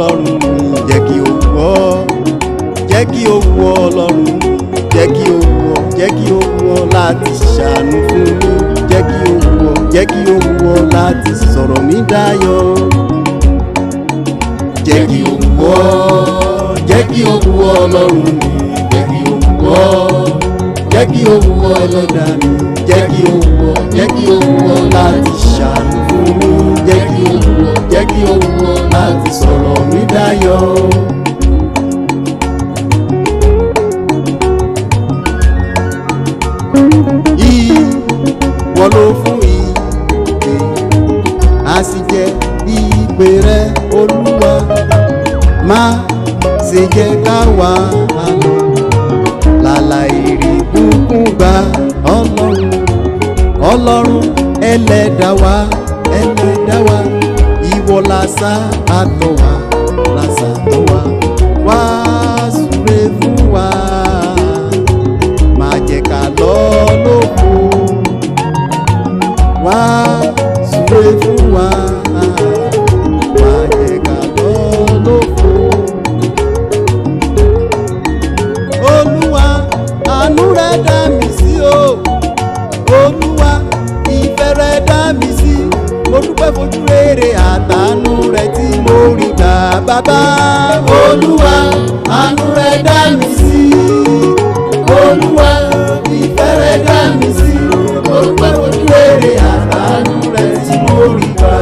Ọlọ́run mi, jẹ́ kí ó wù ọ́, jẹ́ kí ó wù ọ́ Ọlọ́run mi, jẹ́ kí ó wù ọ́, jẹ́ kí ó wù ọ́ láti ṣàánú fún mi, jẹ́ kí ó wù ọ́, jẹ́ kí ó wù ọ́ láti sọ̀rọ̀ mi dayọ̀. Jẹ́ kí ó wù ọ́, jẹ́ kí ó wù ọ́ Ọlọ́run mi, jẹ́ kí ó wù ọ́, jẹ́ kí ó wù ọ́ Ẹlẹ́dàá mi, jẹ́ kí ó wù ọ́, jẹ́ kí ó wù ọ́ láti ṣàánú fún mi, jẹ́ kí ó wù ọ́, jẹ́ kí ó wù ọ́ láti sọ̀rọ̀ mi dayọ̀. Ìwọ ló fún ìpè, a sì jẹ́ ìpè rẹ Olúwa, má ṣe jẹ́ ká wà á lọ láláì rí bùkún gbà. Ọlọ́run Ẹlẹ́dàá wa, Ẹlẹ́dàá wa, ìwọ lásà àtọ̀ wa, lásà àtọ̀ wa, wá súre fún wa, má jẹ́ ká lọ lóko, wá súre fún wa, má jẹ́ ká lọ lóko. Olúwa àánú rẹ dá mi sí o, Olúwa ìfẹ́ rẹ dá mi sí, mo dúpẹ́ fojú rere àtàánú rẹ tí mo rí gbà bàbá. Olúwa àánú rẹ dá mi sí, Olúwa ìfẹ́ rẹ dá mi sí, mo dúpẹ́ fojú rere àtàánú rẹ tí mo rí gbà.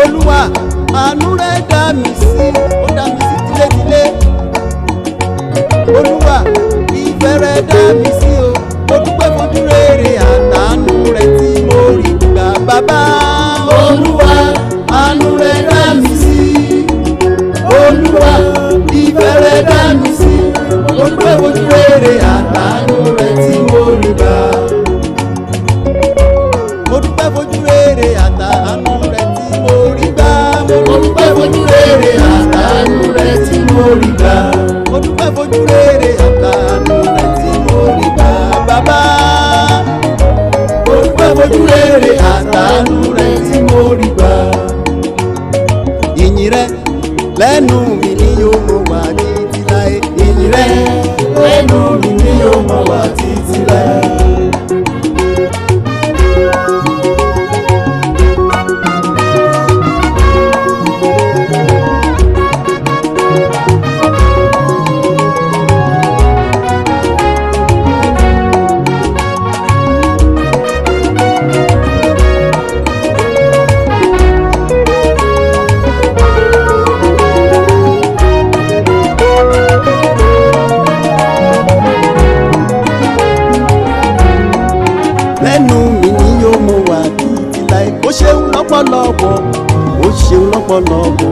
Olúwa àánú rẹ dá mi sí, ó dá mi sí tilétilé. Olúwa ìfẹ́ rẹ dá mi sí o, mo dúpẹ́ fojú rere àtàánú rẹ tí mo rí gbà bàbá. Olúwa àánú rẹ dá mi sí, Olúwa ìfẹ́ rẹ dá mi sí, mo dúpẹ́ fojú rere àtàánú rẹ tí mo rí gbà. Mo dúpẹ́ fojú rere àtàánú rẹ tí mo rí gbà. Mo dúpẹ́ fojú rere àtàánú rẹ tí mo rí gbà. Mo dúpẹ́ fojú rere àtàánú rẹ tí mo rí gbà bàbá. Mo dúpẹ́ fojú rere àtàánú rẹ tí mo rí gbà. Ìyìn rẹ lẹ́nu mi ni yóò mọ̀ wá títí láé. Ìyìn rẹ lẹ́nu mi ni yóò mọ̀ wá títí láé. Lẹ́nu mi ni yóò mọ̀ wá títí láé. Ó ṣeun lọ́pọ̀lọpọ̀, ó ṣeun lọ́pọ̀lọpọ̀,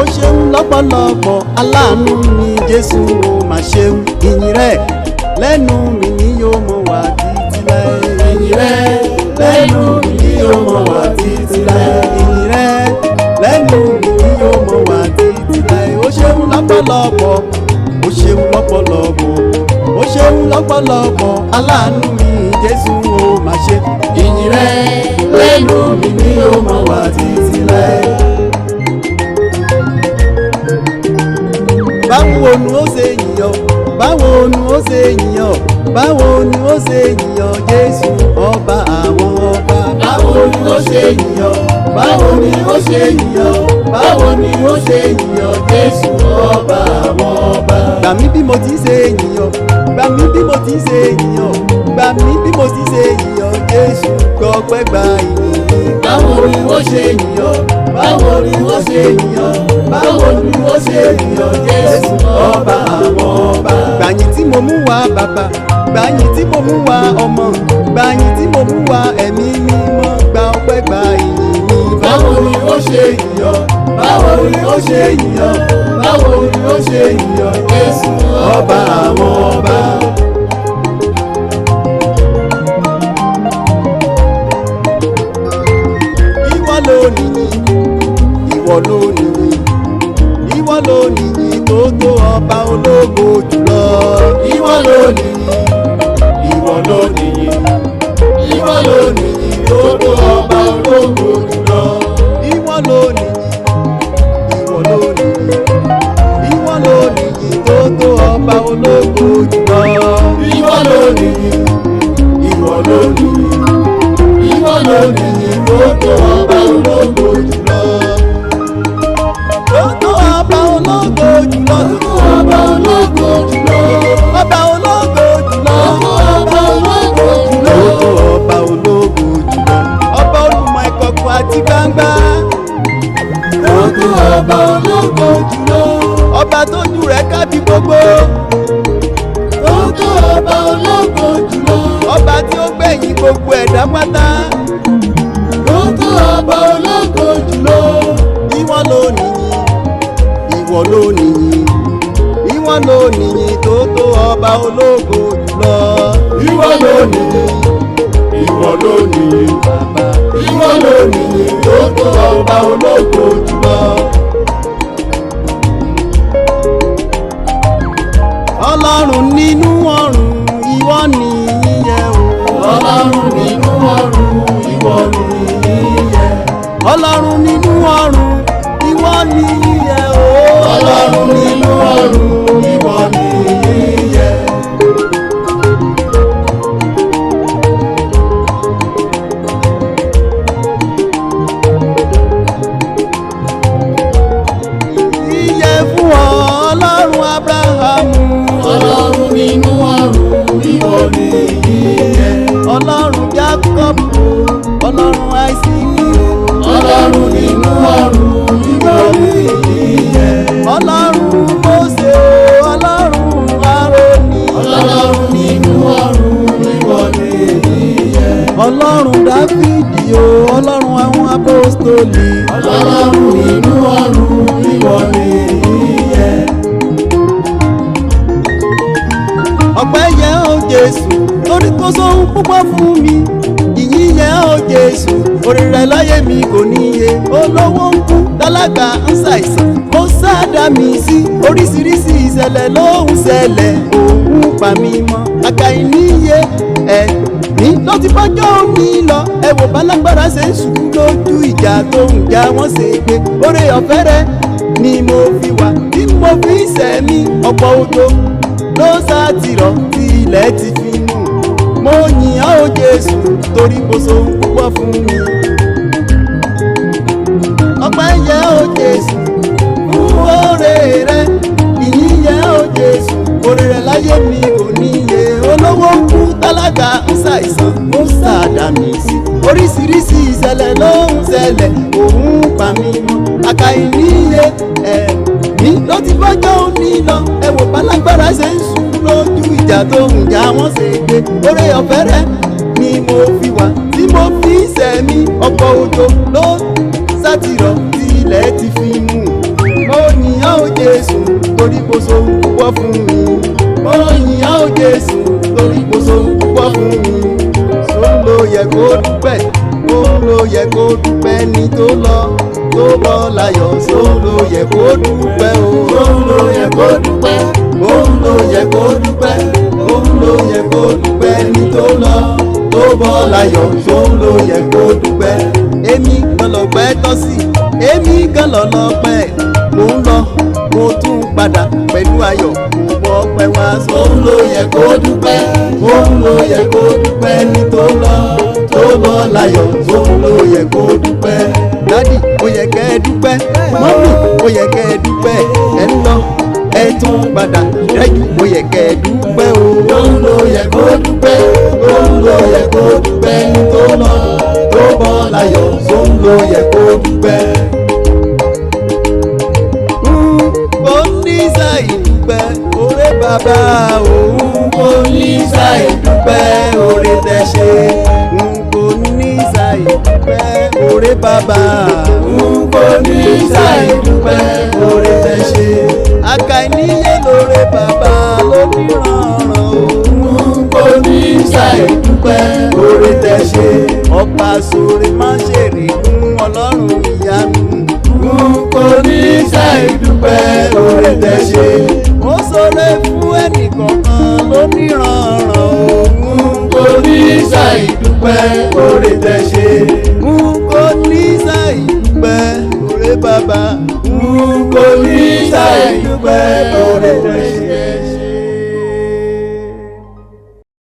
ó ṣeun lọ́pọ̀lọpọ̀, aláàánú mi Jésù ó mà ṣeun. Ìyìn rẹ lẹ́nu mi ni yóò mọ̀ wá títí láé. Ìyìn rẹ lẹ́nu mi ni yóò mọ̀ wá títí láé. Ìyìn rẹ lẹ́nu mi ni yóò mọ̀ wá títí láé. Ó ṣeun lọ́pọ̀lọpọ̀, ó ṣeun lọ́pọ̀lọpọ̀, ó ṣeun lọ́pọ̀lọpọ̀, aláàánú mi Jésù ó mà ṣe. Ìyìn rẹ lẹ́nu mi ni yóò mọ̀ wá títí láé. Báwo ni ó ṣe yìnyàn, báwo ni ó ṣe yìnyàn, báwo ni ó ṣe yìnyàn Jésù ọba àwọn ọba. Báwo ni ó ṣe yìnyàn, báwo ni ó ṣe yìnyàn, báwo ni ó ṣe yìnyàn Jésù ọba àwọn ọba. Gbà mí bí mo ti ṣe yìnyàn, gbà mí bí mo ti ṣe yìnyàn, gbà mí bí mo ti ṣe yìnyàn Jésù gbọpẹ́ gba ìyìn. Báwo ni ó ṣe yìnyàn, báwo ni ó ṣe yìnyàn, báwo ni ó ṣe yìnyàn Jésù ọba àwọn ọba. Gbàyìn tí mo mú wá bàbá, gbàyìn tí mo mú wá ọmọ, gbàyìn tí mo mú wá ẹ̀mí mímọ́, gba ọpẹ́ gba ìyìn mi. Báwo ni ó ṣe yìnyàn, báwo ni ó ṣe yìnyàn, báwo ni ó ṣe yìnyàn Jésù ọba àwọn ọba. Ìwọ ló nìyí, ìwọ ló nìyí, ìwọ ló nìyí tó tó ọba ológo jùlọ. Ìwọ ló nìyí, ìwọ ló nìyí, ìwọ ló nìyí tó tó ọba ológo jùlọ. Ìwọ ló nìyí, ìwọ gbogbo. Tó tó ọba ológo jùlọ. Ọba tí ó gbẹ̀yìn gbogbo ẹ̀dá pátá. Tó tó ọba ológo jùlọ. Ìwọ ló nìyìn, ìwọ ló nìyìn, ìwọ ló nìyìn tó tó ọba ológo jùlọ. Ìwọ ló nìyìn, ìwọ ló nìyìn bàbá. Ìwọ ló nìyìn tó tó ọba ológo jùlọ. Ọlọ́run nínú ọ̀run ìwọ nìyìn yẹ o. Ọlọ́run nínú ọ̀run ìwọ nìyìn yẹ. Ọlọ́run nínú ọ̀run ìwọ nìyìn yẹ o. Ọlọ́run nínú ọ̀run ìwọ nìyìn yẹ. Ìyè fún ọ Ọlọ́run Ábúráhámù. Ọlọ́run nínú ọ̀run ìwọ nìyìn yẹ. Ọlọ́run Jákọ́bù, Ọlọ́run Áísákì o. Ọlọ́run nínú ọ̀run ìwọ nìyìn yẹ. Ọlọ́run Mósè o, Ọlọ́run Árónì. Ọlọ́run nínú ọ̀run ìwọ nìyìn yẹ. Ọlọ́run Dáfídì o, Ọlọ́run àwọn apọ́stólì. Ọlọ́run nínú ọ̀run ìwọ nìyìn yẹ. Ọpẹ́ yẹ ọ́ Jésù torí kó sóhun púpọ̀ fún mi. Ìyìn yẹ ọ́ Jésù orí rẹ̀ láyé mi kò níye. Olówó ń kú, tálákà ń ṣàìsàn, mo sáàdá mi sí. Oríṣiríṣi ìṣẹ̀lẹ̀ ló ń ṣẹlẹ̀, òun pa mí mọ́. Àkàìníye ẹ̀mí ló ti bọ́jọ́ òní lọ. Ẹ wò bálágbára ṣe ń ṣubú lójú ìjà tó ń jà wọ́n ṣe gbé. Oore ọ̀fẹ́ rẹ ni mo fi wà tí mo fi ṣẹ̀mí. Ọ̀pọ̀ òjò ló sátìrọ̀ tí ilẹ̀ ti fi nù. Mo yìn ọ́ o Jésù torí kò sóhun púpọ̀ fún mi. Ọpẹ́ yẹ ọ́ Jésù fún oore rẹ. Ìyìn yẹ ọ́ Jésù oore rẹ láyé mi kò níye. Olówó ń kú, tálákà ń ṣàìsàn, ó ṣàdá mi sí. Oríṣiríṣi ìṣẹ̀lẹ̀ ló ń ṣẹlẹ̀, òun pa mí mọ́. Àkàìníye ẹ̀mí ló ti bọ́jọ́ òní lọ. Ẹ wò bálágbára ṣe ń sùn lójú ìjà tó ń jà wọ́n ṣe gbé. Oore ọ̀fẹ́ rẹ ni mo fi wà tí mo fi ṣẹ̀mí. Ọ̀pọ̀ òjò ló sátìrọ̀ tí ilẹ̀ ti fi mú. Mo yìn ọ́ o Jésù torí kò sóhun púpọ̀ fún mi. Mo yìn ọ́ o Jésù torí kò sóhun púpọ̀ fún mi. Sóun ló yẹ kó dúpẹ́, òun ló yẹ kó dúpẹ́ ní tó lọ tó bọ́ láyọ̀. Sóun ló yẹ kó dúpẹ́ o. Òun ló yẹ kó dúpẹ́. Òun ló yẹ kó dúpẹ́, òun ló yẹ kó dúpẹ́ ní tó lọ tó bọ́ láyọ̀. Sóun ló yẹ kó dúpẹ́. Èmi kan lọ́pẹ́ tọ́ sí, èmi kan lọ́lọ́pẹ́. Mo ń lọ, mo tún padà pẹ̀lú ayọ̀. Mo bọ́ pẹ́ wá. Òun ló yẹ kó dúpẹ́. Òun ló yẹ kó dúpẹ́ ní tó lọ tó bọ́ láyọ̀. Òun ló yẹ kó dúpẹ́. Dádì ó yẹ kẹ́ ẹ dúpẹ́, mọ́mì ó yẹ kẹ́ ẹ dúpẹ́. Ẹ ń lọ ẹ tún padà dájú ó yẹ kẹ́ ẹ dúpẹ́ o. Òun ló yẹ kó dúpẹ́. Òun ló yẹ kó dúpẹ́ ní tó lọ tó bọ́ láyọ̀. Òun ló yẹ kó dúpẹ́. Kò ní sáì dúpẹ́ oore bàbá òun. Kò ní sáì dúpẹ́ oore tẹ́ ṣe. Kò ní sáì dúpẹ́ oore bàbá òun. Kò ní sáì dúpẹ́ oore tẹ́ ṣe. Àkàìníye lóore bàbá lóníranran òun. Kò ní sáì dúpẹ́ oore tẹ́ ṣe. Ọba sóre má ṣèrè fún Ọlọ́run.